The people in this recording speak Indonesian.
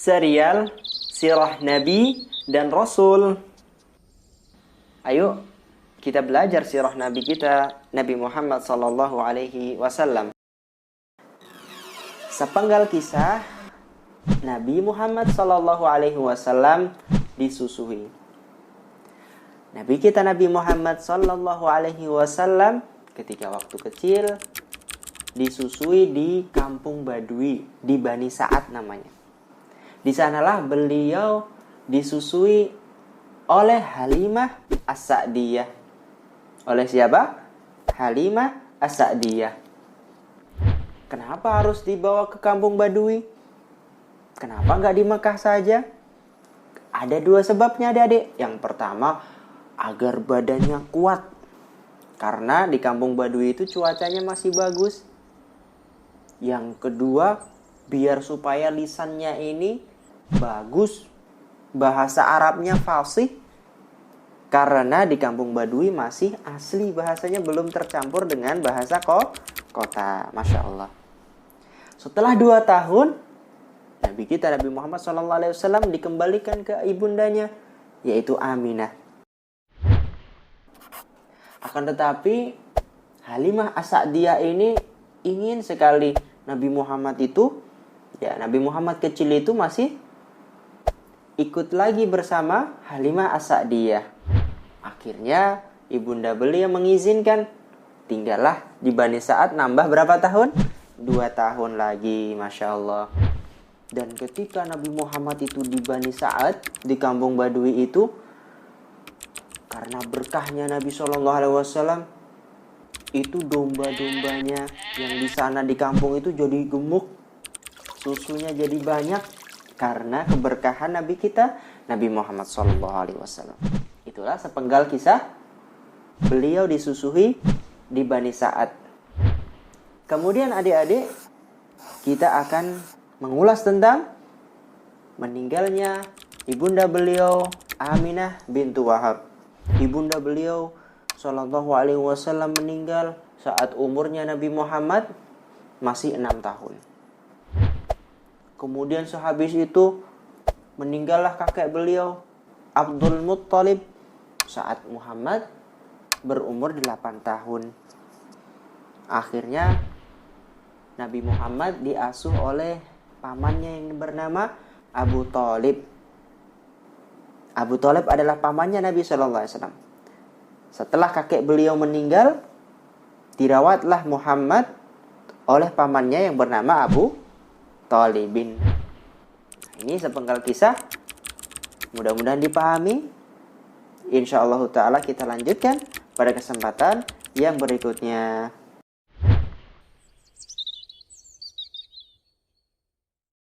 serial sirah Nabi dan Rasul. Ayo kita belajar sirah Nabi kita, Nabi Muhammad sallallahu alaihi wasallam. Sepenggal kisah Nabi Muhammad sallallahu alaihi wasallam disusui. Nabi kita Nabi Muhammad sallallahu alaihi wasallam ketika waktu kecil disusui di kampung Badui di Bani Sa'ad namanya. Di sanalah beliau disusui oleh Halimah As-Sa'diyah. Oleh siapa? Halimah As-Sa'diyah. Kenapa harus dibawa ke kampung Badui? Kenapa nggak di Mekah saja? Ada dua sebabnya adik-adik. Yang pertama, agar badannya kuat. Karena di kampung Badui itu cuacanya masih bagus. Yang kedua, biar supaya lisannya ini bagus. Bahasa Arabnya fasih. Karena di kampung Badui masih asli bahasanya, belum tercampur dengan bahasa kota. Masya Allah. Setelah 2 tahun, Nabi kita Nabi Muhammad SAW dikembalikan ke ibundanya, yaitu Aminah. Akan tetapi Halimah As-Sa'diyah ini ingin sekali Nabi Muhammad itu, Nabi Muhammad kecil itu masih ikut lagi bersama Halimah As-Sa'diyah. Akhirnya ibunda beliau mengizinkan, tinggallah di Bani Sa'ad nambah berapa tahun? 2 tahun lagi, Masya Allah. Dan ketika Nabi Muhammad itu di Bani Sa'ad, di kampung Badui itu, karena berkahnya Nabi SAW, itu domba-dombanya yang di sana di kampung itu jadi gemuk, susunya jadi banyak, karena keberkahan Nabi kita Nabi Muhammad SAW. Itulah sepenggal kisah beliau disusui di Bani Sa'ad. Kemudian adik-adik, kita akan mengulas tentang meninggalnya ibunda beliau Aminah bintu Wahab. Ibunda beliau Shallallahu alaihi wasallam meninggal saat umurnya Nabi Muhammad masih 6 tahun. Kemudian sehabis itu meninggallah kakek beliau Abdul Muttalib saat Muhammad berumur 8 tahun. Akhirnya Nabi Muhammad diasuh oleh pamannya yang bernama Abu Thalib. Abu Thalib adalah pamannya Nabi SAW. Setelah kakek beliau meninggal, dirawatlah Muhammad oleh pamannya yang bernama Abu Thalibin. Ini sepenggal kisah. Mudah-mudahan dipahami. InsyaAllah ta'ala kita lanjutkan pada kesempatan yang berikutnya.